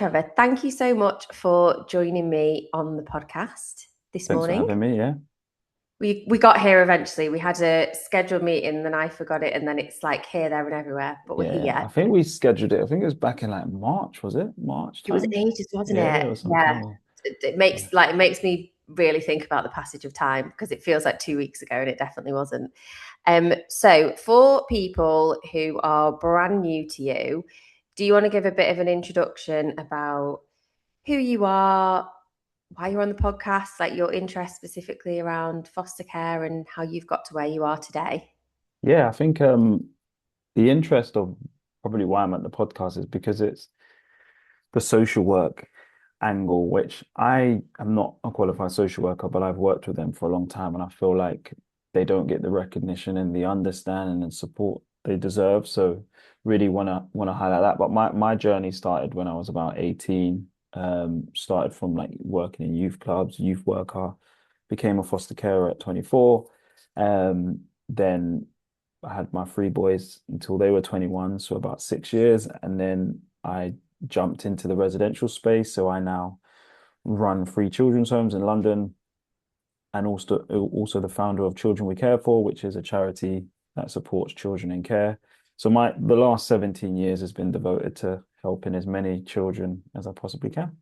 Trevor. Thank you so much for joining me on the podcast this Thanks for morning. having me. Yeah. We got here eventually. We had a scheduled meeting, then I forgot it, and then it's like here, there, and everywhere. But we're Yeah. here. I think we scheduled it. I think it was back in like March, was it? March It was time? ages, wasn't Yeah, it? or Yeah. something. It Yeah. makes me really think about the passage of time because it feels like 2 weeks ago, and it definitely wasn't. So for people who are brand new to you, do you want to give a bit of an introduction about who you are, why you're on the podcast, like your interest specifically around foster care and how you've got to where you are today? Yeah, I think the interest of probably why I'm at the podcast is because it's the social work angle, which I am not a qualified social worker, but I've worked with them for a long time, and I feel like they don't get the recognition and the understanding and support they deserve. So really wanna highlight that. But my journey started when I was about 18. Started from like working in youth clubs, youth worker, became a foster carer at 24. Then I had my three boys until they were 21, so about 6 years, and then I jumped into the residential space. So I now run three children's homes in London, and also the founder of Children We Care For, which is a charity that supports children in care. So the last 17 years has been devoted to helping as many children as I possibly can.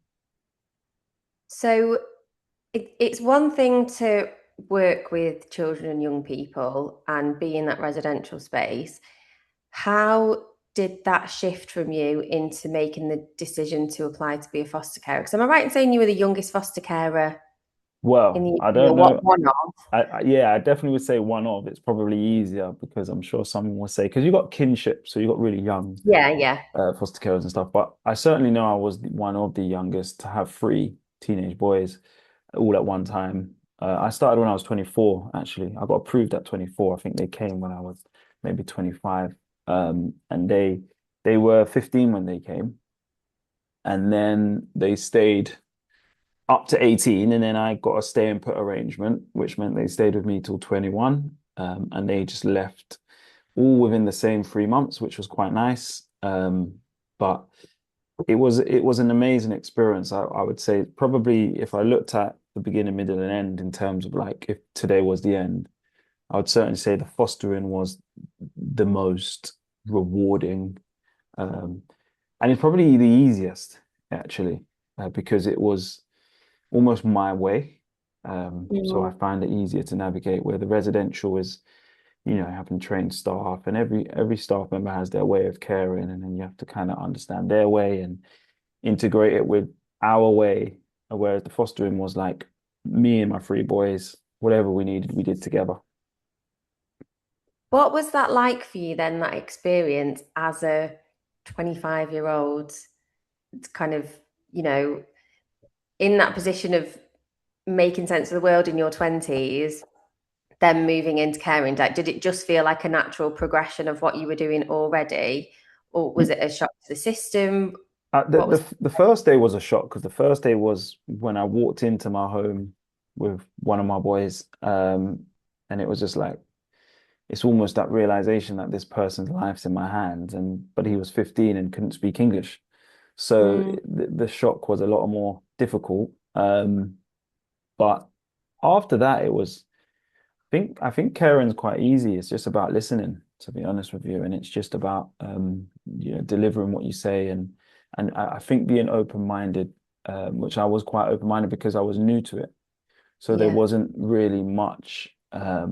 So it's one thing to work with children and young people and be in that residential space. How did that shift from you into making the decision to apply to be a foster carer? Because am I right in saying you were the youngest foster carer in Well, the I UK, or don't what know. one of? Yeah, I definitely would say one of. It's probably easier because I'm sure someone will say because you got kinship, so you got really young Yeah, yeah. foster carers and stuff. But I certainly know I was one of the youngest to have three teenage boys all at one time. I started when I was 24, actually. I got approved at 24. I think they came when I was maybe 25. And they were 15 when they came. And then they stayed up to 18. And then I got a stay and put arrangement, which meant they stayed with me till 21. And they just left all within the same 3 months, which was quite nice. But it was an amazing experience. I would say probably if I looked at the beginning, middle, and end in terms of like if today was the end, I would certainly say the fostering was the most rewarding, um, and it's probably the easiest actually, because it was almost my way. So I Mm. find it easier to navigate where the residential is, having trained staff, and every staff member has their way of caring, and then you have to kind of understand their way and integrate it with our way. Whereas the fostering was like me and my three boys, whatever we needed, we did together. What was that like for you then, that experience as a 25-year-old, kind of, you know, in that position of making sense of the world in your 20s, then moving into caring? Like, did it just feel like a natural progression of what you were doing already? Or was it a shock to the system? The, What was the first day was a shock because the first day was when I walked into my home with one of my boys, and it was just like it's almost that realization that this person's life's in my hands, and but he was 15 and couldn't speak English, so mm, the shock was a lot more difficult. But after that, it was I think caring's quite easy. It's just about listening, to be honest with you, and it's just about delivering what you say, and I think being open-minded, which I was quite open-minded because I was new to it. So there yeah. wasn't really much like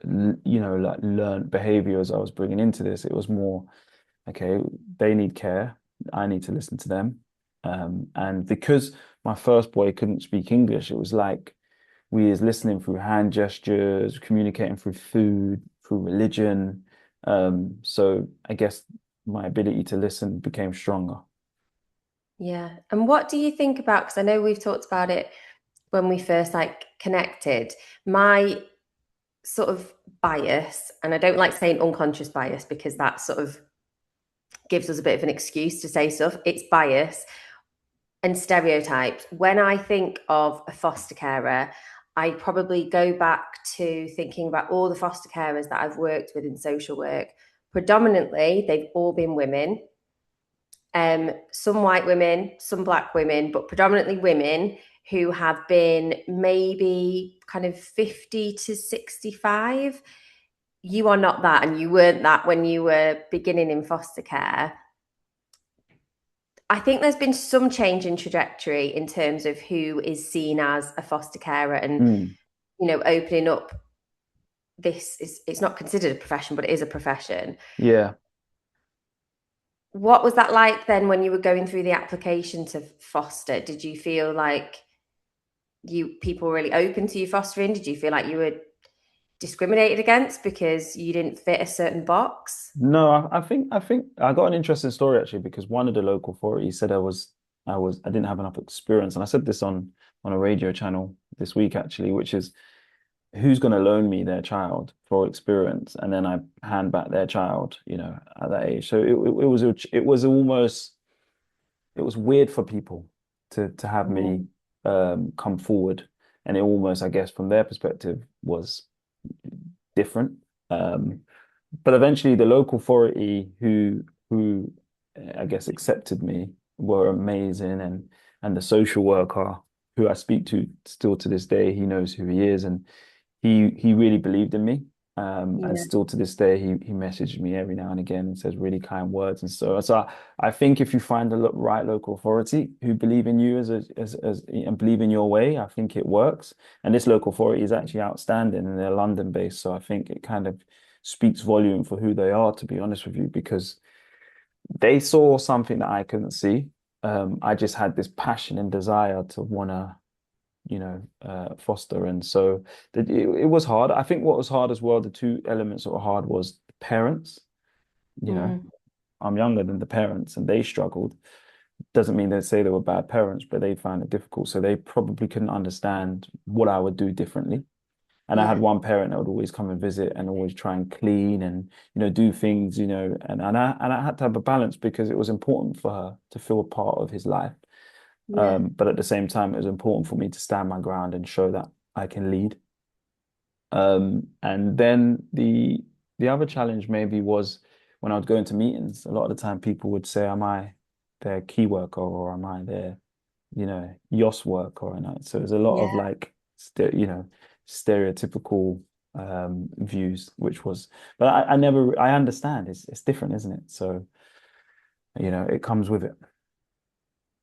learned behavior as I was bringing into this. It was more, okay, they need care. I need to listen to them. And because my first boy couldn't speak English, it was like we is listening through hand gestures, communicating through food, through religion. So I guess my ability to listen became stronger. Yeah. And what do you think about, because I know we've talked about it when we first like connected, my sort of bias, and I don't like saying unconscious bias because that sort of gives us a bit of an excuse to say stuff. It's bias and stereotypes. When I think of a foster carer, I probably go back to thinking about all the foster carers that I've worked with in social work. Predominantly, they've all been women. Some white women, some black women, but predominantly women who have been maybe kind of 50 to 65. You are not that, and you weren't that when you were beginning in foster care. I think there's been some change in trajectory in terms of who is seen as a foster carer and, Mm, opening up. This is, it's not considered a profession, but it is a profession. yeah. What was that like then when you were going through the application to foster? Did you feel like people were really open to you fostering? Did you feel like you were discriminated against because you didn't fit a certain box? No, I think I got an interesting story actually because one of the local authorities said I didn't have enough experience, and I said this on a radio channel this week actually, which is who's going to loan me their child for experience, and then I hand back their child, at that age. So it was weird for people to have me Mm, come forward, and it almost, I guess, from their perspective, was different. Um, but eventually, the local authority who I guess accepted me were amazing, and the social worker who I speak to still to this day, he knows who he is, and he really believed in me. And yeah, still to this day, he messages me every now and again and says really kind words. And so I think if you find the right local authority who believe in you as and believe in your way, I think it works. And this local authority is actually outstanding, and they're London based. So I think it kind of speaks volume for who they are, to be honest with you, because they saw something that I couldn't see. I just had this passion and desire to wanna foster. And so it was hard. I think what was hard as well, the two elements that were hard was parents. You know, mm, I'm younger than the parents and they struggled. Doesn't mean they say they were bad parents, but they found it difficult. So they probably couldn't understand what I would do differently. And I had yeah, one parent that would always come and visit and always try and clean and, do things, and I had to have a balance because it was important for her to feel a part of his life. yeah, But at the same time, it was important for me to stand my ground and show that I can lead. And then the other challenge maybe was when I would go into meetings, a lot of the time people would say, am I their key worker or am I their, YOS worker? And so there's a lot of yeah. like, stereotypical views, which was, but I never, I understand it's different, isn't it? So, it comes with it.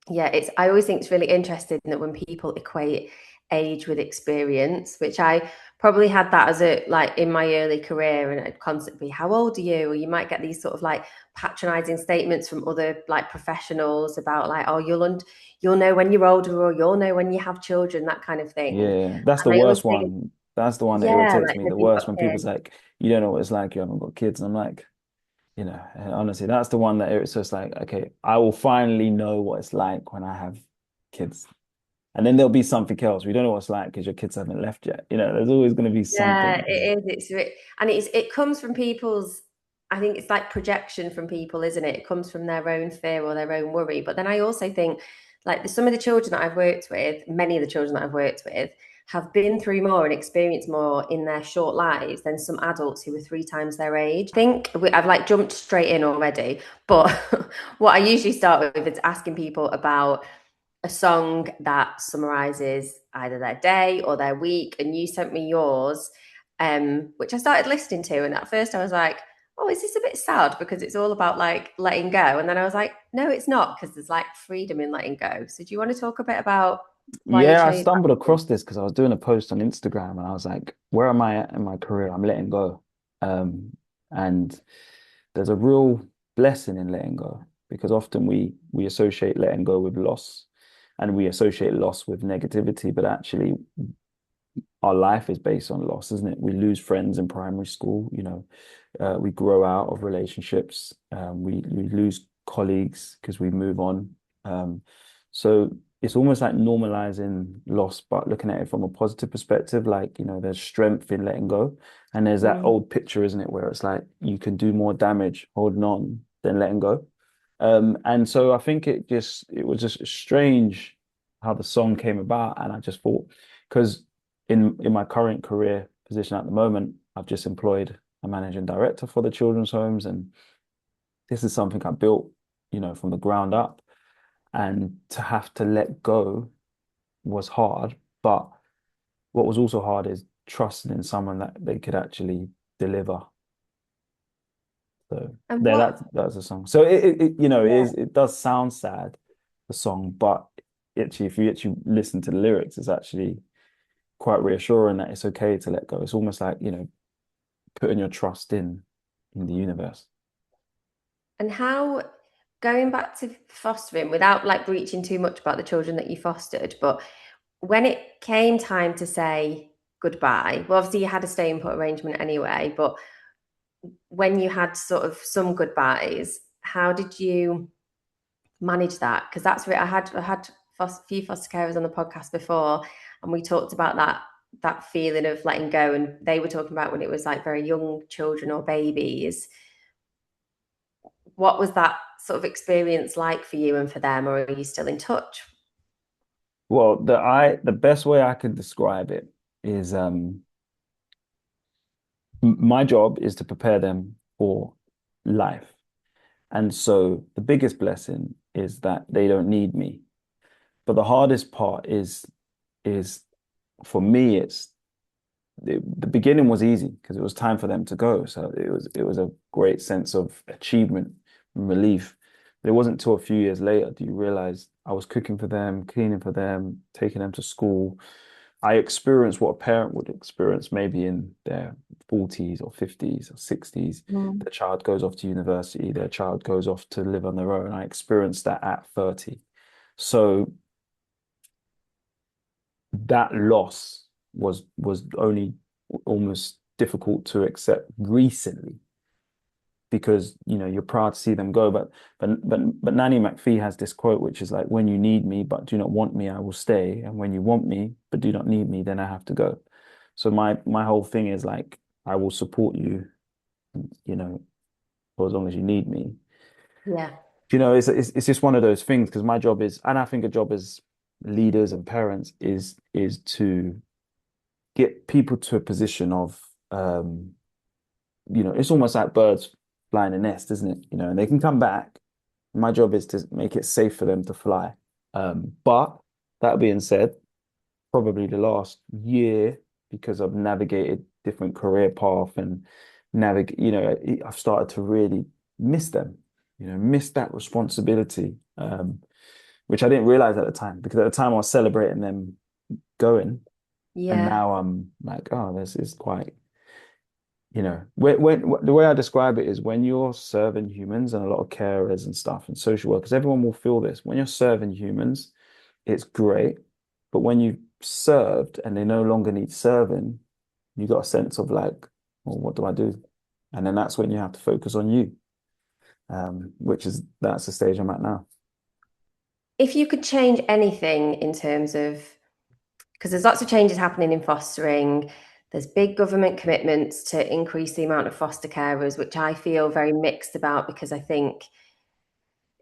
Yeah, I always think it's really interesting that when people equate age with experience, which I probably had that as a like in my early career, and I'd constantly be, how old are you? Or you might get these sort of like patronizing statements from other like professionals about like, oh, you'll know when you're older, or you'll know when you have children, that kind of thing. Yeah, that's the And I always worst think, one. That's the one that yeah, irritates like me have the you worst got when people's kids? like, you don't know what it's like, you haven't got kids. And I'm like, and honestly, that's the one that it's just like, okay, I will finally know what it's like when I have kids. And then there'll be something else. We don't know what it's like because your kids haven't left yet. There's always going to be Yeah, something. it is. And it comes from people's. I think it's like projection from people, isn't it? It comes from their own fear or their own worry. But then I also think, like, some of the children that I've worked with, many of the children that I've worked with, have been through more and experienced more in their short lives than some adults who are three times their age. I think I've like jumped straight in already, but what I usually start with is asking people about a song that summarizes either their day or their week. And you sent me yours, which I started listening to. And at first I was like, oh, is this a bit sad because it's all about like letting go? And then I was like, no, it's not, because there's like freedom in letting go. So do you want to talk a bit about why you Yeah, I chose that stumbled one? across this because I was doing a post on Instagram and I was like, where am I at in my career? I'm letting go. And there's a real blessing in letting go because often we associate letting go with loss and we associate loss with negativity, but actually our life is based on loss, isn't it? We lose friends in primary school, we grow out of relationships, we lose colleagues because we move on. So it's almost like normalizing loss, but looking at it from a positive perspective, like, there's strength in letting go. And there's that Mm, old picture, isn't it, where it's like you can do more damage holding on than letting go. And so I think it was just strange how the song came about. And I just thought, because in my current career position at the moment, I've just employed a managing director for the children's homes, and this is something I built. from the ground up. And to have to let go was hard. But what was also hard is trusting in someone that they could actually deliver. So And there, what? that's a song. So Yeah. it does sound sad, the song, but actually, if you actually listen to the lyrics, it's actually quite reassuring that it's okay to let go. It's almost like, putting your trust in the universe. And how, going back to fostering, without like breaching too much about the children that you fostered, but when it came time to say goodbye, well, obviously you had a stay and put arrangement anyway, but when you had sort of some goodbyes, how did you manage that? Because that's where I had a few foster carers on the podcast before, and we talked about that feeling of letting go, and they were talking about when it was like very young children or babies. What was that sort of experience like for you and for them, or are you still in touch? Well, the best way I can describe it is my job is to prepare them for life. And so the biggest blessing is that they don't need me. But the hardest part is for me, the beginning was easy because it was time for them to go. So it was a great sense of achievement and relief. But it wasn't until a few years later do you realize I was cooking for them, cleaning for them, taking them to school. I experienced what a parent would experience maybe in their 40s or 50s or 60s. Mm. Their child goes off to university, their child goes off to live on their own. I experienced that at 30. So that loss was only almost difficult to accept recently because you're proud to see them go. But Nanny McPhee has this quote which is like, when you need me but do not want me, I will stay. And when you want me but do not need me, then I have to go. So my whole thing is like, I will support you, you know, for as long as you need me. Yeah. It's just one of those things because my job is, and I think a job as leaders and parents is to get people to a position of it's almost like birds flying a nest, isn't it? And they can come back. My job is to make it safe for them to fly. But that being said, probably the last year, because I've navigated different career path and I've started to really miss them, miss that responsibility, which I didn't realize at the time, because at the time I was celebrating them going, and Yeah. now I'm like, oh, this is quite, when the way I describe it is when you're serving humans and a lot of carers and stuff and social workers, everyone will feel this. When you're serving humans, it's great. But when you've served and they no longer need serving, you got a sense of like, well, what do I do? And then that's when you have to focus on you, that's the stage I'm at now. If you could change anything in terms of, because there's lots of changes happening in fostering, there's big government commitments to increase the amount of foster carers, which I feel very mixed about because I think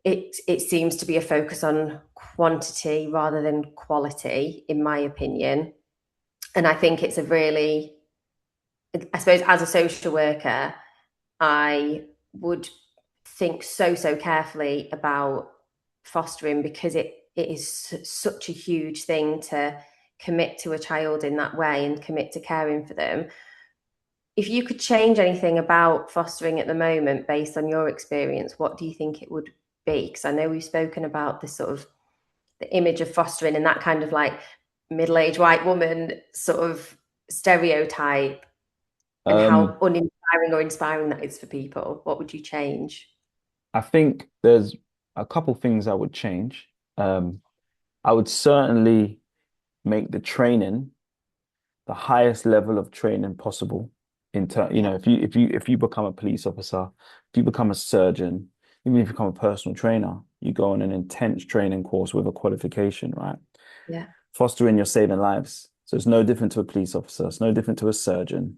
it seems to be a focus on quantity rather than quality, in my opinion. And I think it's a really, I suppose, as a social worker, I would think so carefully about fostering because it is such a huge thing to commit to a child in that way and commit to caring for them. If you could change anything about fostering at the moment based on your experience, what do you think it would be? Because I know we've spoken about this sort of the image of fostering and that kind of like middle-aged white woman sort of stereotype and how Um, uninspiring or inspiring that is for people. What would you change? I think there's a couple things I would change. I would certainly make the training the highest level of training possible Yeah, if you become a police officer, if you become a surgeon, even if you become a personal trainer, you go on an intense training course with a qualification, right? yeah, Fostering, you're saving lives. So it's no different to a police officer, it's no different to a surgeon.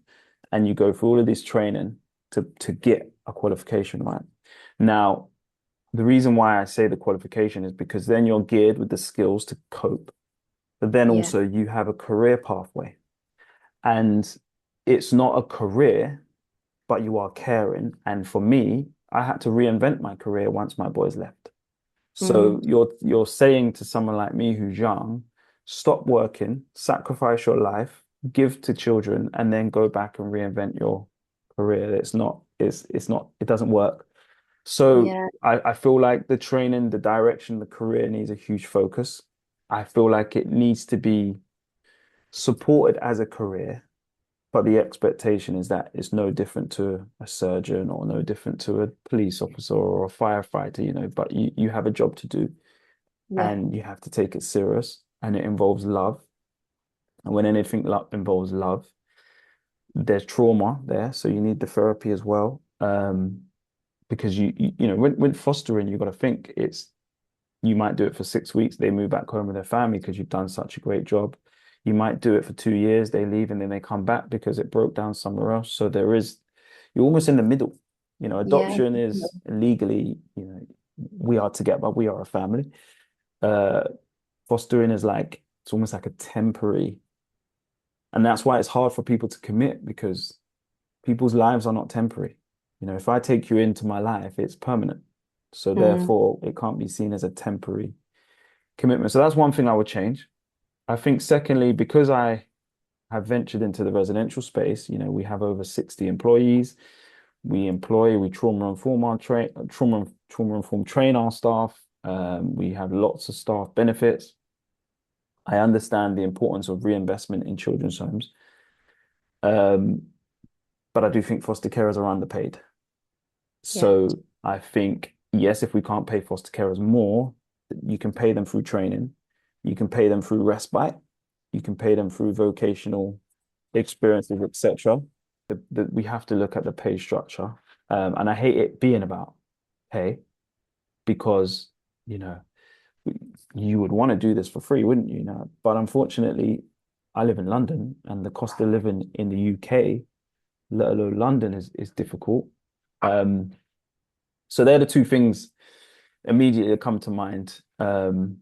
And you go through all of this training to get a qualification, right? Now, the reason why I say the qualification is because then you're geared with the skills to cope, but then yeah, also you have a career pathway. And it's not a career, but you are caring. And for me, I had to reinvent my career once my boys left. So Mm. you're saying to someone like me who's young, stop working, sacrifice your life, give to children, and then go back and reinvent your career. It's not, it doesn't work. So Yeah, I feel like the training, the direction, the career needs a huge focus. I feel like it needs to be supported as a career, but the expectation is that it's no different to a surgeon or no different to a police officer or a firefighter, but you have a job to do yeah, and you have to take it serious and it involves love. And when anything involves love, there's trauma there. So you need the therapy as well. Because when fostering, you've got to think you might do it for 6 weeks, they move back home with their family because you've done such a great job. You might do it for 2 years, they leave and then they come back because it broke down somewhere else. So you're almost in the middle. yeah, Adoption is legally, we are together, we are a family. Uh, Fostering is like, it's almost like a temporary, and that's why it's hard for people to commit because people's lives are not temporary. If I take you into my life, it's permanent. So mm, therefore, it can't be seen as a temporary commitment. So that's one thing I would change. I think secondly, because I have ventured into the residential space, we have over 60 employees. We trauma inform train our staff. We have lots of staff benefits. I understand the importance of reinvestment in children's homes. Um, but I do think foster carers are underpaid. yeah, So I think, yes, if we can't pay foster carers more, you can pay them through training, you can pay them through respite, you can pay them through vocational experiences, etc. We have to look at the pay structure. And I hate it being about pay because, you know, you would want to do this for free, wouldn't you? But unfortunately, I live in London and the cost of living in the UK, let alone London, is difficult. Um, so they're the two things immediately that come to mind. And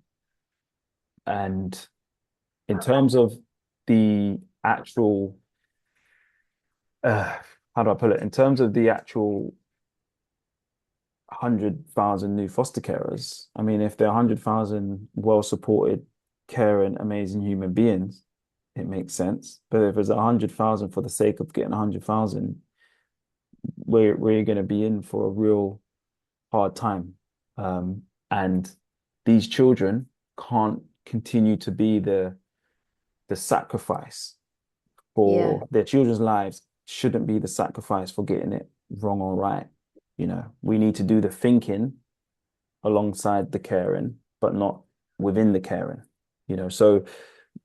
in terms of the actual, uh, how do I put it? In terms of the actual 100,000 new foster carers, I mean, if they're 100,000 well-supported, caring, amazing human beings, it makes sense. But if it's 100,000 for the sake of getting 100,000, we're going to be in for a real hard time. And these children can't continue to be the sacrifice yeah, for their children's lives shouldn't be the sacrifice for getting it wrong or right. We need to do the thinking alongside the caring, but not within the caring. So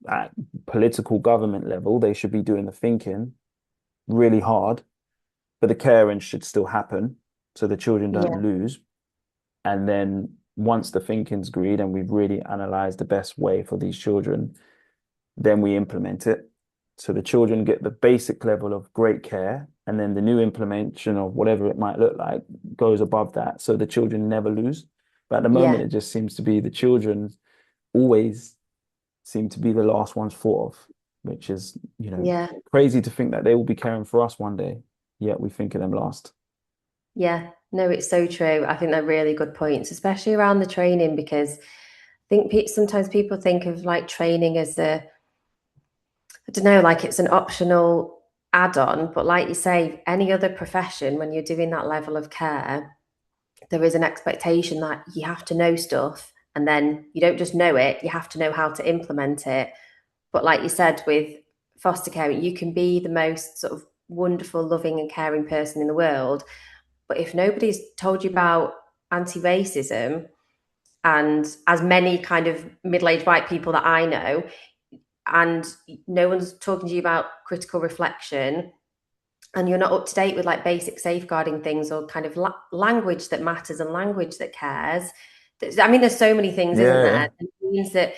at political government level, they should be doing the thinking really hard, but the caring should still happen so the children don't yeah, lose. And then once the thinking's agreed and we've really analyzed the best way for these children, then we implement it. So the children get the basic level of great care, and then the new implementation of whatever it might look like goes above that. So the children never lose. But at the moment, yeah, it just seems to be the children always seem to be the last ones thought of, which is, yeah, crazy to think that they will be caring for us one day, yet we think of them last. yeah. No, it's so true. I think they're really good points, especially around the training, because I think sometimes people think of like training as I don't know, like it's an optional add-on, but like you say, any other profession, when you're doing that level of care, there is an expectation that you have to know stuff, and then you don't just know it, you have to know how to implement it. But like you said, with foster care, you can be the most sort of wonderful, loving, and caring person in the world. But if nobody's told you about anti racism, and as many kind of middle aged white people that I know, and no one's talking to you about critical reflection, and you're not up to date with like basic safeguarding things or kind of language that matters and language that cares. I mean, there's so many things, isn't Yeah, there? yeah. It means that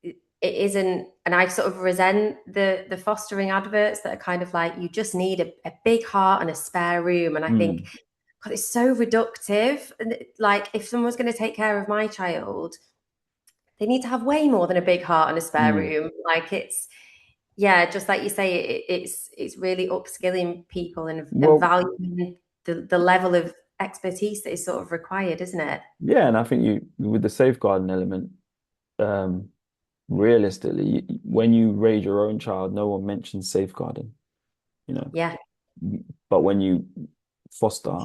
it isn't, and I sort of resent the fostering adverts that are kind of like you just need a big heart and a spare room, and I think Mm, God, it's so reductive. And like if someone's going to take care of my child, they need to have way more than a big heart and a spare mm. room. Like it's yeah, just like you say, it's really upskilling people and Well, valuing the level of expertise that is sort of required, isn't it? Yeah, and I think you with the safeguarding element, um, realistically, when you raise your own child, no one mentions safeguarding, you know. Yeah. But when you foster,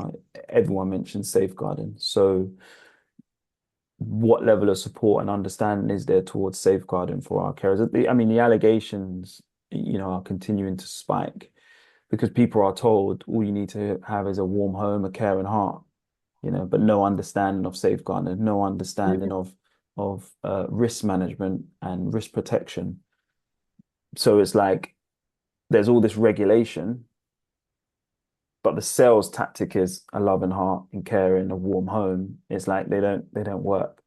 everyone mentions safeguarding. So what level of support and understanding is there towards safeguarding for our carers? I mean, the allegations, are continuing to spike because people are told all you need to have is a warm home, a caring heart, but no understanding of safeguarding, no understanding of risk management and risk protection. So it's like there's all this regulation, but the sales tactic is a loving heart and care in a warm home. It's like they don't work.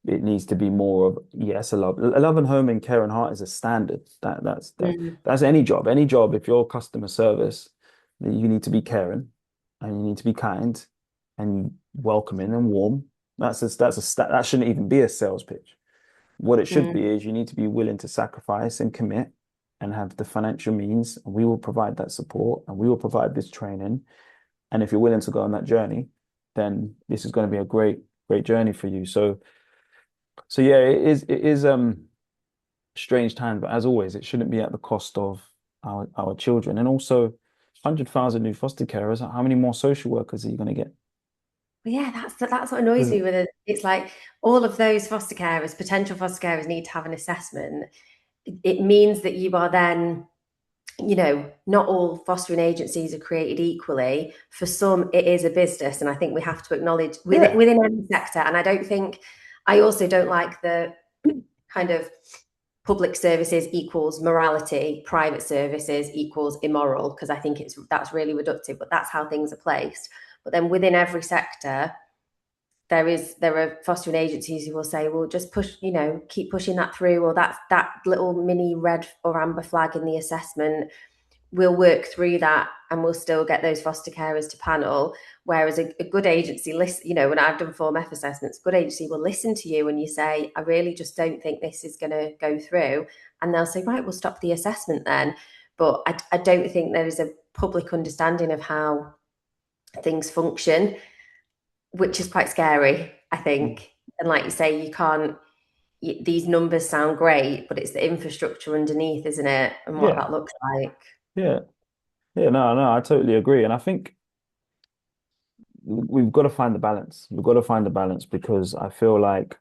It needs to be more of yes, a loving home and care and heart is a standard. Mm, That's any job. Any job, if you're customer service, you need to be caring and you need to be kind and welcoming and warm. That shouldn't even be a sales pitch. What it should mm, be is you need to be willing to sacrifice and commit and have the financial means, and we will provide that support and we will provide this training. And if you're willing to go on that journey, then this is going to be a great journey for you. So yeah, it is strange time, but as always, it shouldn't be at the cost of our children. And also 100,000 new foster carers. How many more social workers are you going to get? but yeah, that's what annoys me with it. It's like all of those foster carers, potential foster carers, need to have an assessment. It means that you are then, not all fostering agencies are created equally. For some, it is a business, and I think we have to acknowledge Yeah, within any sector. And I also don't like the kind of public services equals morality, private services equals immoral, because I think that's really reductive. But that's how things are placed. But then within every sector, there are fostering agencies who will say, well, just push, keep pushing that through, or that little mini red or amber flag in the assessment, we'll work through that and we'll still get those foster carers to panel. Whereas a good agency listen, when I've done Form F assessments, a good agency will listen to you when you say, I really just don't think this is going to go through, and they'll say, right, we'll stop the assessment then. But I don't think there is a public understanding of how things function, which is quite scary, I think. And like you say, you can't, these numbers sound great, but it's the infrastructure underneath, isn't it? And what yeah, that looks like. yeah, yeah. No, I totally agree. And I think we've got to find the balance. We've got to find the balance because I feel like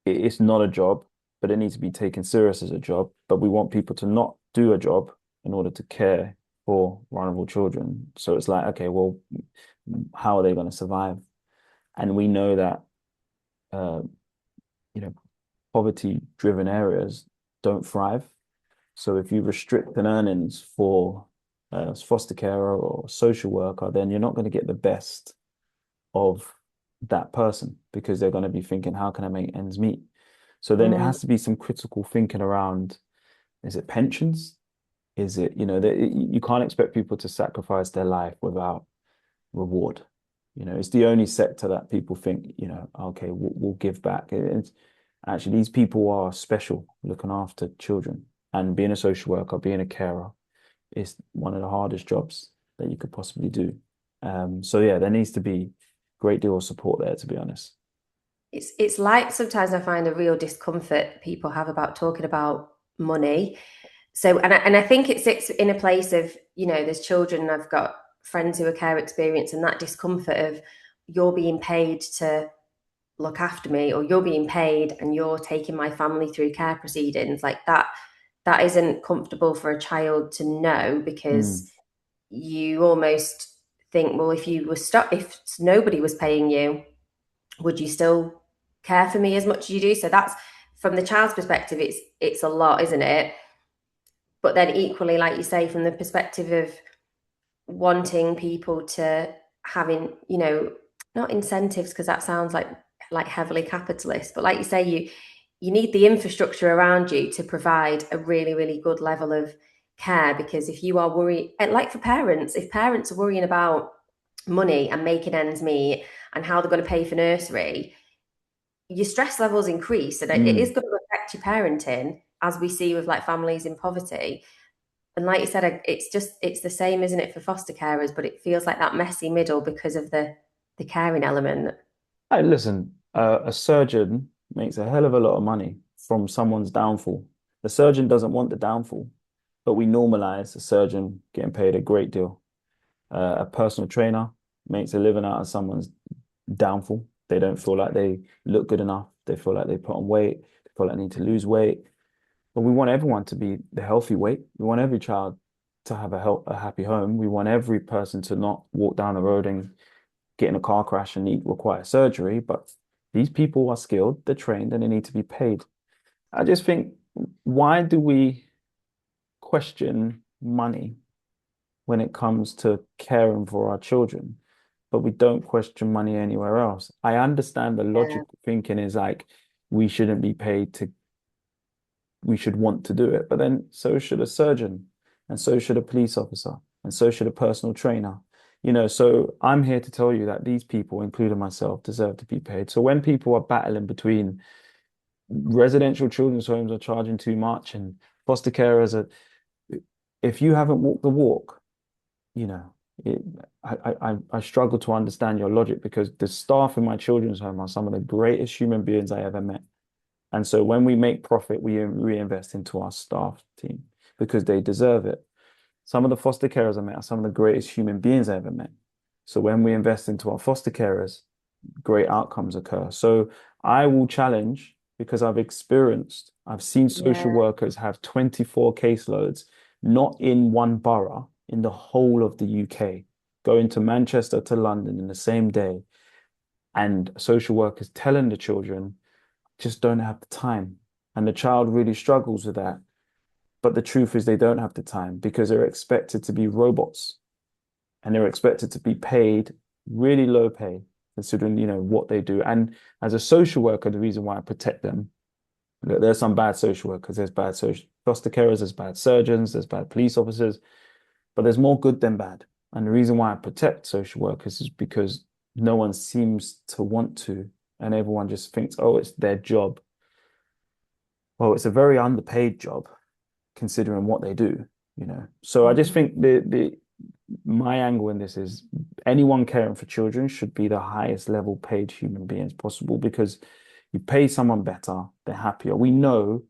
it's not a job, but it needs to be taken serious as a job. But we want people to not do a job in order to care for vulnerable children. So it's like, okay, well, how are they going to survive? And we know that, uh, you know, poverty-driven areas don't thrive. So if you restrict an earnings for a foster carer or social worker, then you're not going to get the best of that person because they're going to be thinking, how can I make ends meet? So then it Mm, has to be some critical thinking around, is it pensions? Is it, you can't expect people to sacrifice their life without reward. It's the only sector that people think, okay, we'll give back. It's actually these people are special looking after children and being a social worker, being a carer is one of the hardest jobs that you could possibly do. So yeah, there needs to be a great deal of support there, to be honest. it's like sometimes I find a real discomfort people have about talking about money. So, and I think it sits in a place of, there's children, I've got friends who are care experience, and that discomfort of you're being paid to look after me, or you're being paid and you're taking my family through care proceedings, like that isn't comfortable for a child to know, because Mm, you almost think, well, if nobody was paying you, would you still care for me as much as you do? So that's, from the child's perspective, it's a lot, isn't it? But then equally, like you say, from the perspective of wanting people to having, not incentives, because that sounds like heavily capitalist, but like you say, you need the infrastructure around you to provide a really, really good level of care. Because if you are worried, like for parents, if parents are worrying about money and making ends meet and how they're going to pay for nursery, your stress levels increase, and it is mm, going to affect your parenting, as we see with like families in poverty. And like you said, it's the same, isn't it, for foster carers, but it feels like that messy middle because of the caring element. Hey, listen, a surgeon makes a hell of a lot of money from someone's downfall. The surgeon doesn't want the downfall, but we normalize a surgeon getting paid a great deal. A personal trainer makes a living out of someone's downfall. They don't feel like they look good enough. They feel like they put on weight. They feel like they need to lose weight. But we want everyone to be the healthy weight. We want every child to have a happy home. We want every person to not walk down the road and get in a car crash and need require surgery. But these people are skilled, they're trained, and they need to be paid. I just think, why do we question money when it comes to caring for our children, but we don't question money anywhere else? I understand the Yeah, logical thinking is like we shouldn't be paid to, we should want to do it, but then so should a surgeon, and so should a police officer, and so should a personal trainer. So I'm here to tell you that these people, including myself, deserve to be paid. So when people are battling between residential children's homes are charging too much and foster carers are, if you haven't walked the walk, you know, it, I struggle to understand your logic because the staff in my children's home are some of the greatest human beings I ever met. And so when we make profit, we reinvest into our staff team because they deserve it. Some of the foster carers I met are some of the greatest human beings I ever met. So when we invest into our foster carers, great outcomes occur. So I will challenge because I've seen social yeah, workers have 24 caseloads, not in one borough, in the whole of the UK, going to Manchester to London in the same day. And social workers telling the children just don't have the time. And the child really struggles with that. But the truth is, they don't have the time because they're expected to be robots and they're expected to be paid really low pay, considering, what they do. And as a social worker, the reason why I protect them, look, there's some bad social workers, there's bad social foster carers, there's bad surgeons, there's bad police officers, but there's more good than bad. And the reason why I protect social workers is because no one seems to want to, and everyone just thinks, oh, it's their job. Well, it's a very underpaid job considering what they do. So I just mm, think the my angle in this is anyone caring for children should be the highest level paid human beings possible because you pay someone better, they're happier. We know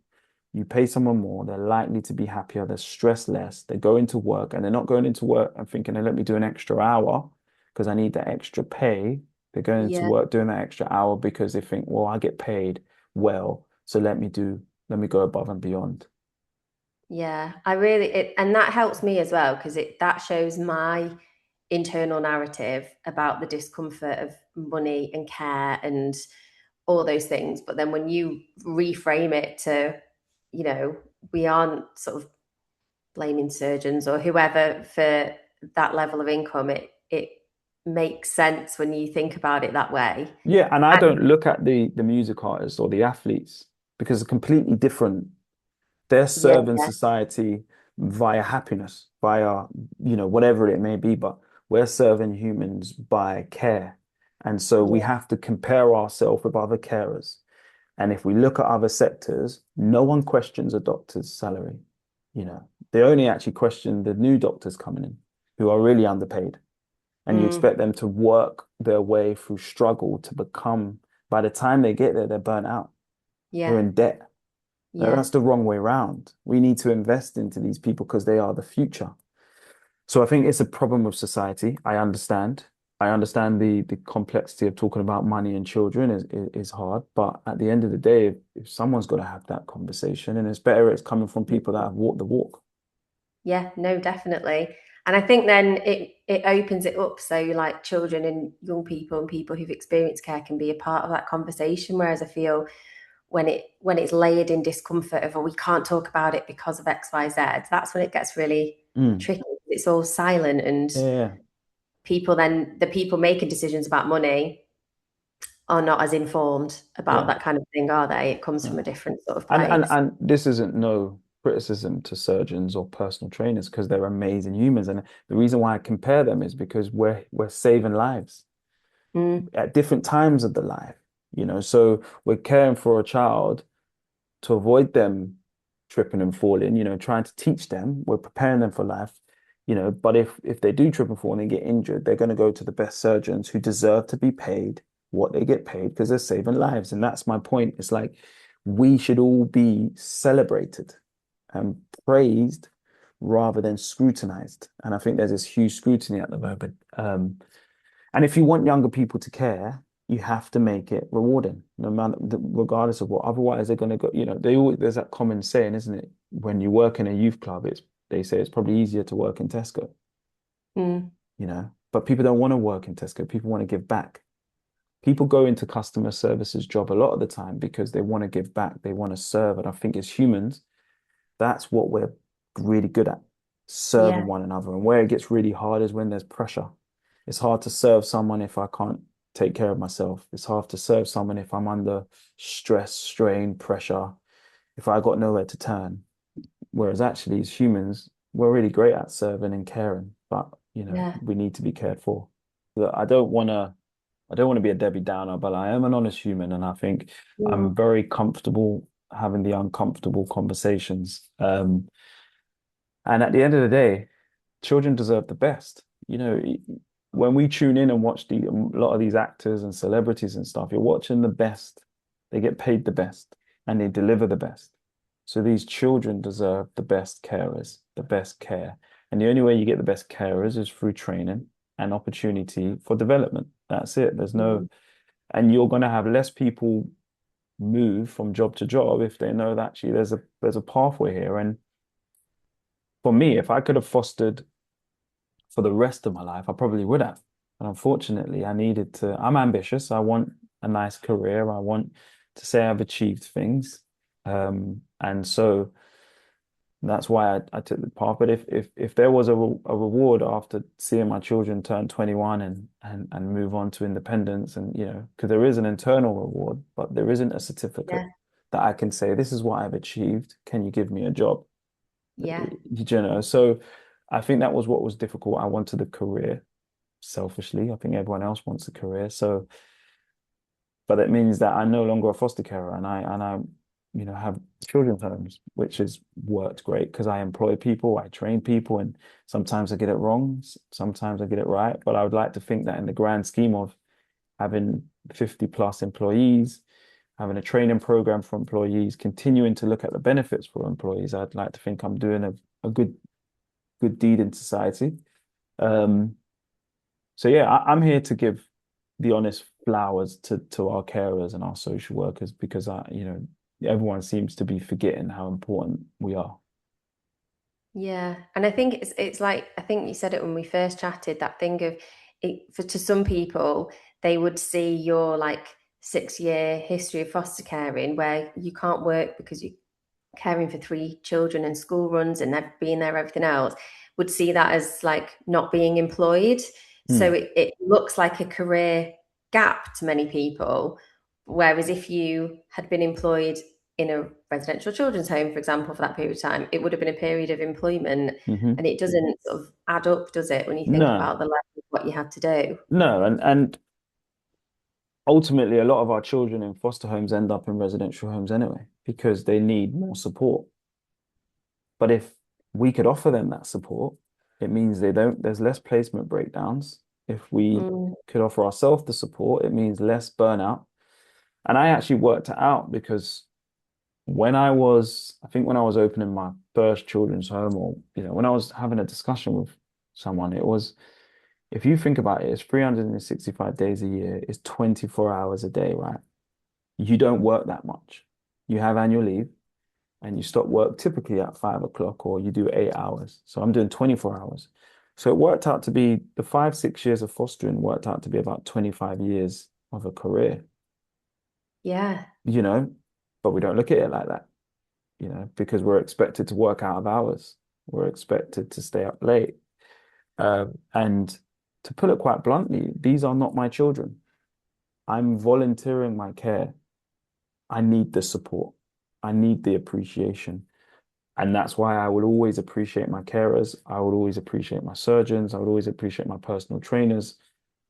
you pay someone more, they're likely to be happier, they're stressed less, they go into work and they're not going into work and thinking, hey, let me do an extra hour because I need that extra pay. They're going into yeah, work doing that extra hour because they think, well, I get paid well, so let me go above and beyond. yeah. And that helps me as well because it that shows my internal narrative about the discomfort of money and care and all those things. But then when you reframe it to, you know, we aren't sort of blaming surgeons or whoever for that level of income, it makes sense when you think about it that way. Yeah, and I And don't look at the music artists or the athletes because it's completely different. They're yeah, serving society via happiness, via, whatever it may be, but we're serving humans by care. And so we yeah, have to compare ourselves with other carers. And if we look at other sectors, no one questions a doctor's salary. They only actually question the new doctors coming in who are really underpaid, and you mm, expect them to work their way through struggle to become, by the time they get there, they're burnt out. They're yeah, in debt. Now, yeah, that's the wrong way around. We need to invest into these people because they are the future. So I think it's a problem with society. I understand. I understand the complexity of talking about money and children is hard, but at the end of the day, if someone's got to have that conversation, and it's better it's coming from people that have walked the walk. yeah, no, definitely. And I think then it opens it up so like children and young people and people who've experienced care can be a part of that conversation. Whereas I feel when it's layered in discomfort of, oh, we can't talk about it because of XYZ, that's when it gets really Mm. tricky. It's all silent, and Yeah, the people making decisions about money are not as informed about yeah, that kind of thing, are they? It comes from yeah. a different sort of And place. and this isn't no criticism to surgeons or personal trainers because they're amazing humans. And the reason why I compare them is because we're saving lives Mm, at different times of the life. So we're caring for a child to avoid them. tripping and falling, trying to teach them, we're preparing them for life, but if they do trip and fall and they get injured, they're going to go to the best surgeons who deserve to be paid what they get paid because they're saving lives. And that's my point. It's like we should all be celebrated and praised rather than scrutinized. And I think there's this huge scrutiny at the moment. And if you want younger people to care, you have to make it rewarding, no matter regardless of what. Otherwise, they're going to go. There's that common saying, isn't it? When you work in a youth club, they say it's probably easier to work in Tesco. Mm. But people don't want to work in Tesco. People want to give back. People go into customer services job a lot of the time because they want to give back. They want to serve. And I think as humans, that's what we're really good at, serving Yeah, one another. And where it gets really hard is when there's pressure. It's hard to serve someone if I can't take care of myself. It's hard to serve someone if I'm under stress, strain, pressure, if I got nowhere to turn. Whereas actually, as humans, we're really great at serving and caring, but yeah, we need to be cared for. Look, I don't want to be a Debbie Downer, but I am an honest human, and I think I'm mm, very comfortable having the uncomfortable conversations. And at the end of the day, children deserve the best. When we tune in and watch a lot of these actors and celebrities and stuff, you're watching the best. They get paid the best and they deliver the best. So these children deserve the best carers, the best care. And the only way you get the best carers is through training and opportunity for development. That's it. mm, And you're going to have less people move from job to job if they know that actually there's a pathway here. And for me, if I could have fostered for the rest of my life, I probably would have. But unfortunately, I'm ambitious. I want a nice career. I want to say I've achieved things. And so that's why I took the path. But if there was a reward after seeing my children turn 21 and move on to independence, and because there is an internal reward, but there isn't a certificate yeah, that I can say, this is what I've achieved. Can you give me a job? yeah, So I think that was what was difficult. I wanted a career selfishly. I think everyone else wants a career. But it means that I'm no longer a foster carer, and I have children's homes, which has worked great because I employ people, I train people, and sometimes I get it wrong, sometimes I get it right. But I would like to think that in the grand scheme of having 50 plus employees, having a training program for employees, continuing to look at the benefits for employees, I'd like to think I'm doing a good deed in society. Um, so yeah, I'm here to give the honest flowers to our carers and our social workers because everyone seems to be forgetting how important we are. yeah. And I think it's like I think you said it when we first chatted, that thing of it for to some people, they would see your like 6 year history of foster caring where you can't work because you're caring for three children and school runs and being there, everything else, would see that as like not being employed. So Hmm. it looks like a career gap to many people. Whereas if you had been employed in a residential children's home, for example, for that period of time, it would have been a period of employment. Hmm. And it doesn't sort of add up, does it, when you think No, about the level of what you had to do? no, and ultimately, a lot of our children in foster homes end up in residential homes anyway because they need more support. But if we could offer them that support, it means there's less placement breakdowns. If we Mm, could offer ourselves the support, it means less burnout. And I actually worked it out because I think when I was opening my first children's home, or when I was having a discussion with someone, it was, if you think about it, it's 365 days a year, it's 24 hours a day, right? You don't work that much. You have annual leave and you stop work typically at 5 o'clock, or you do 8 hours. So I'm doing 24 hours. So it worked out to be the 5, 6 years of fostering worked out to be about 25 years of a career, yeah, you know, but we don't look at it like that, because we're expected to work out of hours. We're expected to stay up late. And to put it quite bluntly, these are not my children. I'm volunteering my care. I need the support. I need the appreciation. And that's why I will always appreciate my carers. I would always appreciate my surgeons. I would always appreciate my personal trainers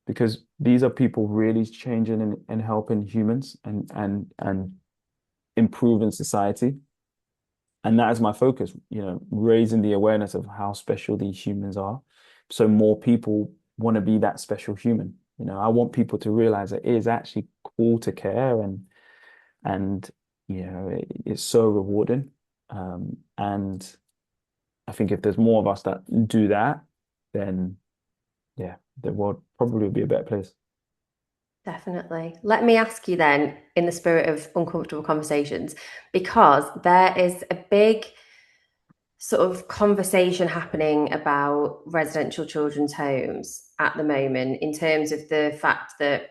because these are people really changing and helping humans and improving society. And that is my focus, raising the awareness of how special these humans are. So more people want to be that special human. I want people to realize that it is actually cool to care and it's so rewarding. And I think if there's more of us that do that, then yeah, the world probably will be a better place. Definitely. Let me ask you then, in the spirit of uncomfortable conversations, because there is a big sort of conversation happening about residential children's homes at the moment, in terms of the fact that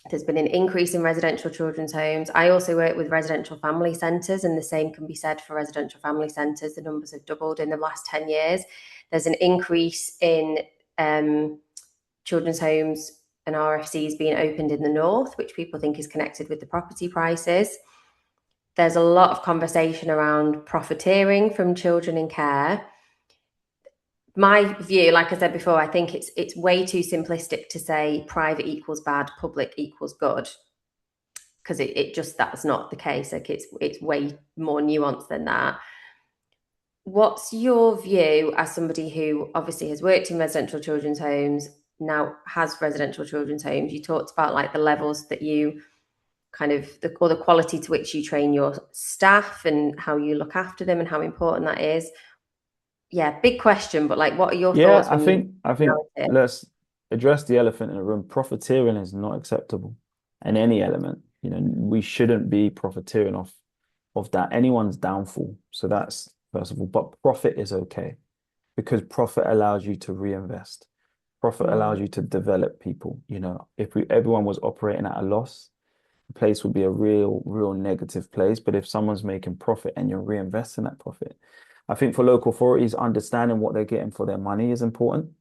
there's been an increase in residential children's homes. I also work with residential family centres, and the same can be said for residential family centres. The numbers have doubled in the last 10 years. There's an increase in children's homes and RFCs being opened in the north, which people think is connected with the property prices. There's a lot of conversation around profiteering from children in care. My view, like I said before, I think it's way too simplistic to say private equals bad, public equals good, because it just, that's not the case. Like it's way more nuanced than that. What's your view as somebody who obviously has worked in residential children's homes, now has residential children's homes? You talked about like the levels that you kind of or the quality to which you train your staff and how you look after them and how important that is. Yeah, big question, but like, what are your Yeah, thoughts I when you think I think know it? let's address the elephant in the room. Profiteering is not acceptable in any element. We shouldn't be profiteering off that anyone's downfall. So that's first of all, but profit is okay because profit allows you to reinvest. Profit allows Mm, you to develop people. If everyone was operating at a loss, the place would be a real negative place. But if someone's making profit and you're reinvesting that profit, I think for local authorities, understanding what they're getting for their money is important.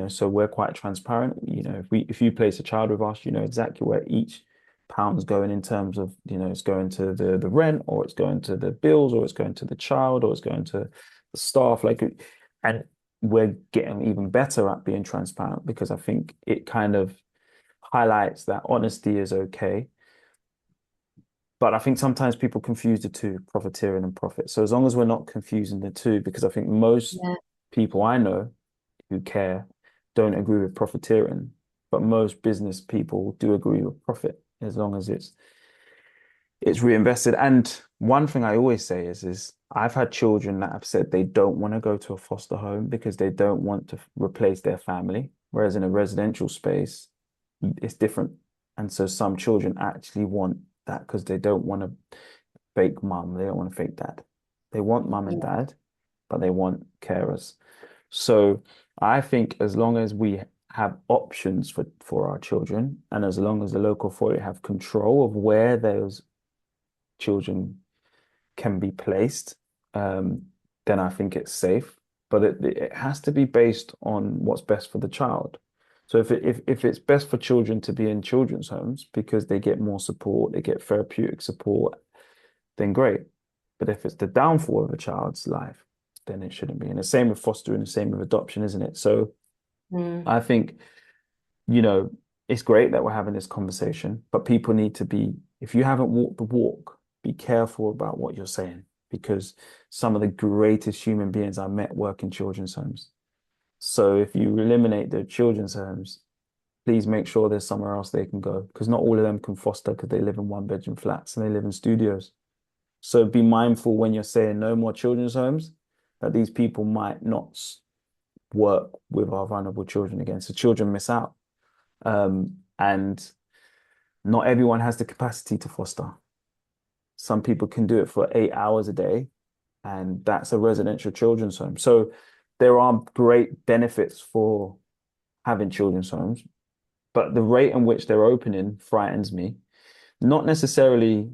So we're quite transparent. If you place a child with us, you know exactly where each pound's going in terms of, it's going to the rent, or it's going to the bills, or it's going to the child, or it's going to the staff. And we're getting even better at being transparent because I think it kind of highlights that honesty is okay. But I think sometimes people confuse the two, profiteering and profit. So as long as we're not confusing the two, because I think most yeah, people I know who care don't agree with profiteering, but most business people do agree with profit as long as it's reinvested. And one thing I always say is I've had children that have said they don't want to go to a foster home because they don't want to replace their family, whereas in a residential space, it's different. And so some children actually want that because they don't want to fake mum, they don't want to fake dad. They want mum and yeah, dad, but they want carers. So I think as long as we have options for our children, and as long as the local authority have control of where those children can be placed, um, then I think it's safe. But it has to be based on what's best for the child. So if it's best for children to be in children's homes because they get more support, they get therapeutic support, then great. But if it's the downfall of a child's life, then it shouldn't be. And the same with fostering, the same with adoption, isn't it? So mm, I think, you know, it's great that we're having this conversation, but people need to be, if you haven't walked the walk, be careful about what you're saying because some of the greatest human beings I met work in children's homes. So if you eliminate the children's homes, please make sure there's somewhere else they can go because not all of them can foster because they live in one bedroom flats and they live in studios. So be mindful when you're saying no more children's homes that these people might not work with our vulnerable children again. So children miss out. And not everyone has the capacity to foster. Some people can do it for 8 hours a day, and that's a residential children's home. So there are great benefits for having children's homes, but the rate in which they're opening frightens me. Not necessarily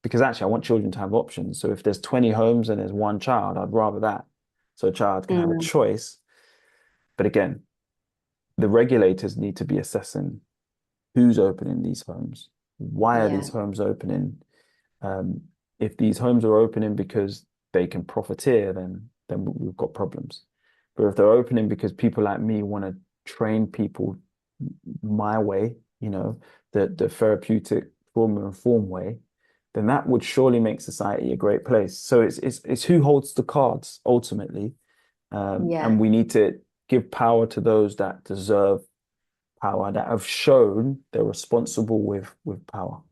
because actually I want children to have options. So if there's 20 homes and there's one child, I'd rather that. So a child can have a mm, choice. But again, the regulators need to be assessing who's opening these homes. Why are yeah, these homes opening? Um, if these homes are opening because they can profiteer, then we've got problems. But if they're opening because people like me want to train people my way, the therapeutic trauma informed way, then that would surely make society a great place. So it's who holds the cards ultimately. And Yeah. we need to give power to those that deserve power, that have shown they're responsible with power.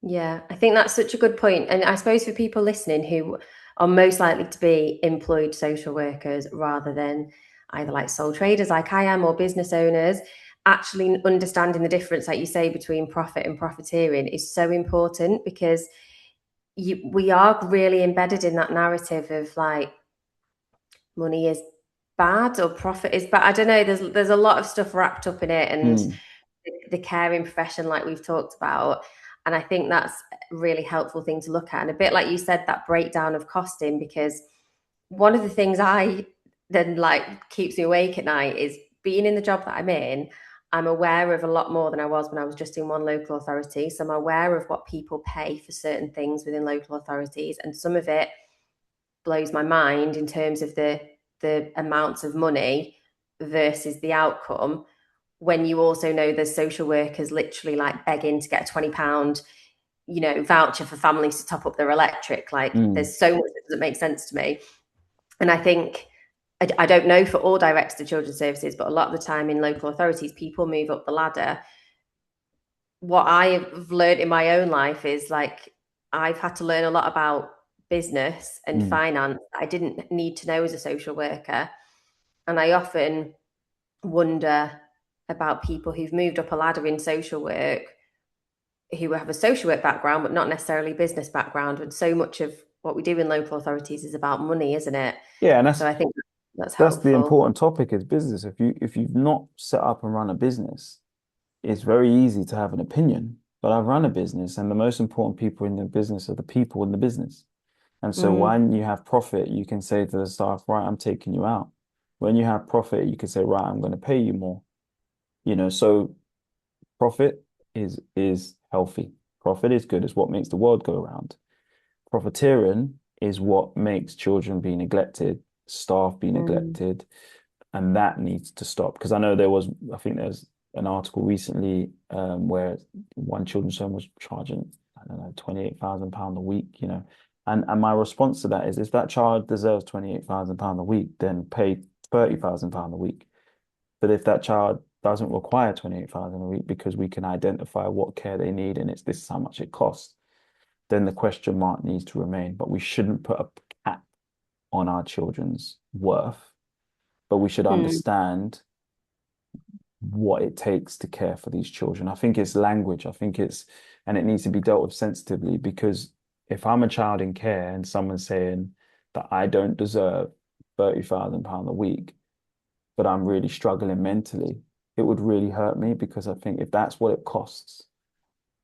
Yeah, I think that's such a good point. And I suppose for people listening who are most likely to be employed social workers rather than either like sole traders like I am or business owners, actually understanding the difference, like you say, between profit and profiteering is so important because we are really embedded in that narrative of like money is bad or profit is bad. I don't know. There's a lot of stuff wrapped up in it, and Mm, the caring profession, like we've talked about. And I think that's a really helpful thing to look at. And a bit like you said, that breakdown of costing, because one of the things I then like keeps me awake at night is being in the job that I'm in. I'm aware of a lot more than I was when I was just in one local authority. So I'm aware of what people pay for certain things within local authorities. And some of it blows my mind in terms of the amounts of money versus the outcome, when you also know there's social workers literally like begging to get a £20 voucher for families to top up their electric. Like mm. there's so much that doesn't make sense to me. And I think I don't know for all directors of children's services, but a lot of the time in local authorities people move up the ladder. What I've learned in my own life is like I've had to learn a lot about business and Mm. finance that I didn't need to know as a social worker. And I often wonder about people who've moved up a ladder in social work who have a social work background but not necessarily business background, and so much of what we do in local authorities is about money, isn't it? Yeah, and So I think that's that's the helpful. important topic is business. If you've not set up and run a business, it's very easy to have an opinion. But I've run a business, and the most important people in the business are the people in the business. And so Mm, when you have profit, you can say to the staff, right, I'm taking you out. When you have profit, you can say, right, I'm going to pay you more. So profit is healthy. Profit is good. It's what makes the world go around. Profiteering is what makes children be neglected, staff be mm, neglected, and that needs to stop. Because I think there's an article recently where one children's home was charging, I don't know, £28,000 a week, and my response to that is, if that child deserves £28,000 a week, then pay £30,000 a week. But if that child doesn't require 28,000 a week because we can identify what care they need and it's this is how much it costs, then the question mark needs to remain. But we shouldn't put a cap on our children's worth, but we should mm, understand what it takes to care for these children. I think it's language. And it needs to be dealt with sensitively, because if I'm a child in care and someone's saying that I don't deserve £30,000 a week, but I'm really struggling mentally, it would really hurt me, because I think if that's what it costs,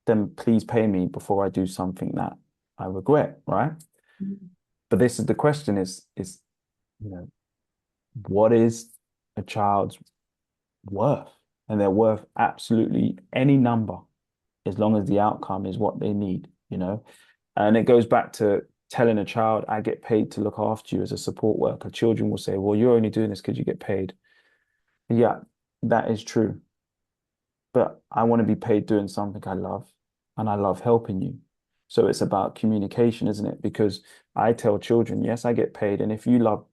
then please pay me before I do something that I regret, right? mm, But this is the question is, you know, what is a child's worth? And they're worth absolutely any number as long as the outcome is what they need. And it goes back to telling a child, I get paid to look after you as a support worker. Children will say, well, you're only doing this because you get paid. Yeah, that is true. But I want to be paid doing something I love, and I love helping you. So it's about communication, isn't it? Because I tell children, yes, I get paid, and if you love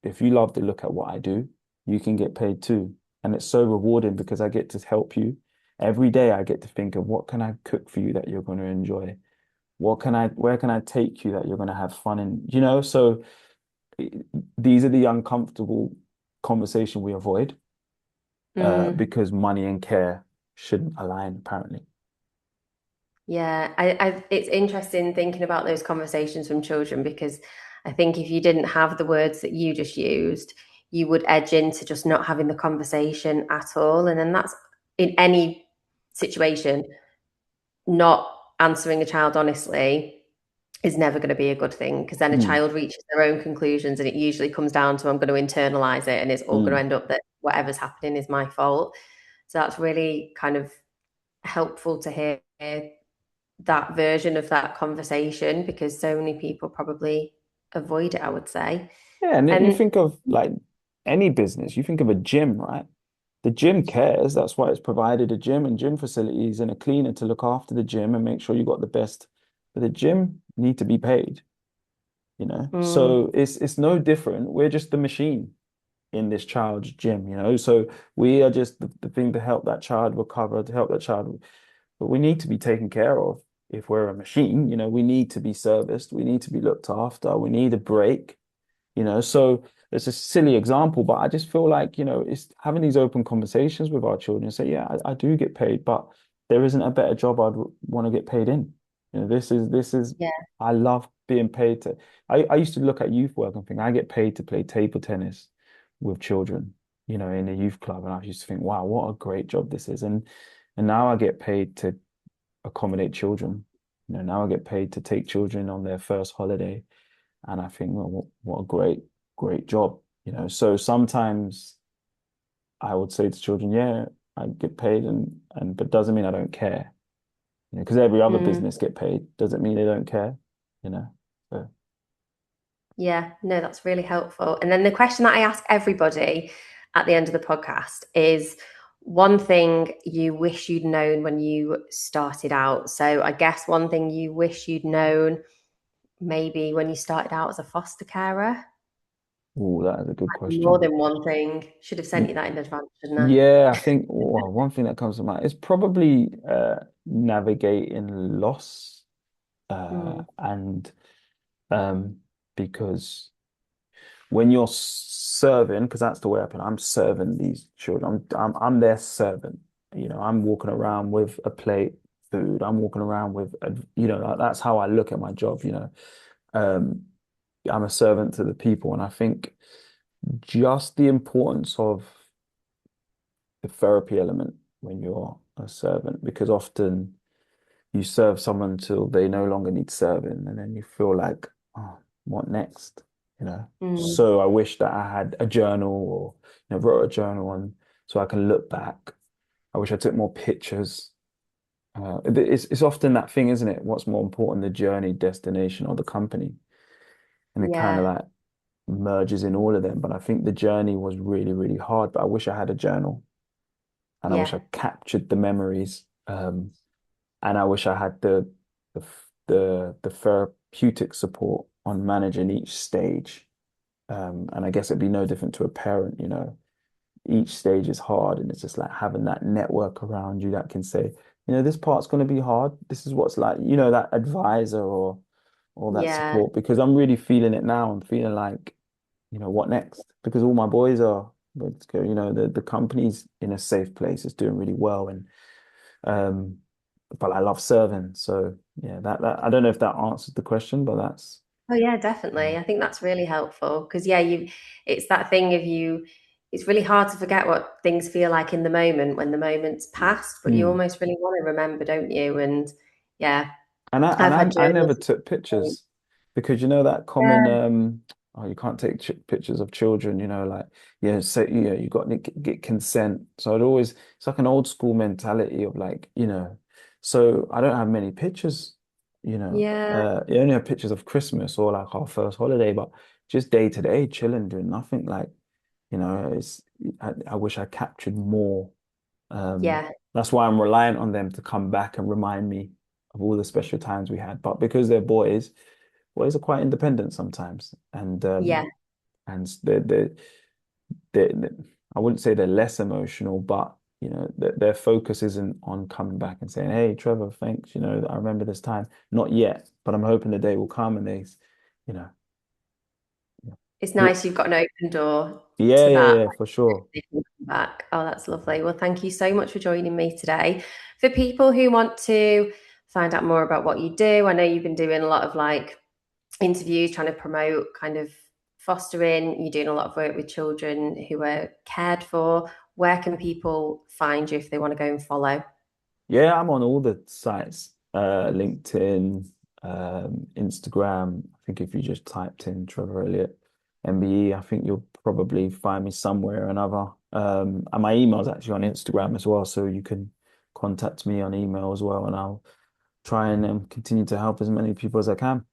to look at what I do, you can get paid too. And it's so rewarding because I get to help you. Every day I get to think of, what can I cook for you that you're going to enjoy? Where can I take you that you're going to have fun in? So eh, these are the uncomfortable conversation we avoid, mm. because money and care shouldn't align, apparently. Yeah, it's interesting thinking about those conversations from children, because I think if you didn't have the words that you just used, you would edge into just not having the conversation at all. And then that's in any situation, not answering a child honestly is never going to be a good thing, because then a Mm, child reaches their own conclusions and it usually comes down to I'm going to internalize it and it's all going to mm. end up that whatever's happening is my fault. So that's really kind of helpful to hear that version of that conversation, because so many people probably avoid it, I would say. Yeah, and you And think of like any business, you think of a gym, right? the gym cares. That's why it's provided a gym and gym facilities and a cleaner to look after the gym and make sure you got the best. But the gym need to be paid, you know. Mm, So it's no different. We're just the machine in this child's gym, you know. So we are just the thing to help that child recover, to help that child. But we need to be taken care of if we're a machine, you know, we need to be serviced, we need to be looked after, we need a break, you know. So it's a silly example, but I just feel like, you know, it's having these open conversations with our children and say, yeah, I do get paid, but there isn't a better job I'd want to get paid in. You know, this is yeah. I love being paid to I used to look at youth work and think I get paid to play table tennis with children, you know, in a youth club. And I used to think, wow, what a great job this is. And now I get paid to accommodate children. You know, now I get paid to take children on their first holiday. And I think, well, what a great job, you know. So sometimes I would say to children, yeah, I get paid and but doesn't mean I don't care. You know, because every other Mm. business get paid, doesn't mean they don't care, you know. So, Yeah, no, that's really helpful. And then the question that I ask everybody at the end of the podcast is one thing you wish you'd known when you started out. So I guess one thing you wish you'd known maybe when you started out as a foster carer. oh, that is a good More question. than one thing. Should have sent Y- you that in advance, shouldn't I? Yeah, I think well, one thing that comes to mind is probably navigating loss Mm, and because when you're serving, because that's the way I put it, I'm serving these children. I'm their servant. You know, I'm walking around with a plate food. I'm walking around with you know, that's how I look at my job, you know. Um, I'm a servant to the people, and I think just the importance of the therapy element when you're a servant, because often you serve someone till they no longer need serving, and then you feel like, oh, what next? You know. mm, So I wish that I had a journal or wrote a journal and so I can look back. I wish I took more pictures. It's often that thing, isn't it? What's more important, the journey, destination, or the company? And it kind of yeah, like merges in all of them. But I think the journey was really, really hard. But I wish I had a journal and I wish yeah, I captured the memories. And I wish I had the the therapeutic support on managing each stage. And I guess it'd be no different to a parent, you know. Each stage is hard, and it's just like having that network around you that can say, you know, this part's going to be hard. This is what's like, you know, that advisor or that yeah, support. Because I'm really feeling it now. I'm feeling like, you know, what next? Because all my boys are, you know, the company's in a safe place. It's doing really well, and um, but I love serving. So yeah, that I don't know if that answers the question, but that's oh yeah, definitely. yeah. I think that's really helpful because yeah, you it's that thing of you it's really hard to forget what things feel like in the moment when the moment's passed, but you Mm. almost really want to remember, don't you? And yeah, And I've had I never journals. took pictures because you know that common Yeah, oh, you can't take ch pictures of children, you know, like yeah, so you got to get consent. So I'd always it's like an old school mentality of like, you know, so I don't have many pictures, you know. yeah, You only have pictures of Christmas or like our first holiday, but just day to day chilling, doing nothing like, you know, I wish I captured more. yeah, That's why I'm reliant on them to come back and remind me of all the special times we had. But because they're boys, boys are quite independent sometimes, yeah, and they I wouldn't say they're less emotional, but you know their focus isn't on coming back and saying, "Hey, Trevor, thanks. You know, I remember this time." Not yet, but I'm hoping the day will come and they, you know, it's yeah, nice you've got an open door yeah, to yeah, that. yeah, for sure. They can come back. Oh, that's lovely. Well, thank you so much for joining me today. For people who want to find out more about what you do, I know you've been doing a lot of like interviews trying to promote kind of fostering. You're doing a lot of work with children who are cared for. Where can people find you if they want to go and follow? Yeah, I'm on all the sites, LinkedIn, Instagram. I think if you just typed in Trevor Elliott, MBE, I think you'll probably find me somewhere or another. And my email's actually on Instagram as well, so you can contact me on email as well, and I'll try and continue to help as many people as I can.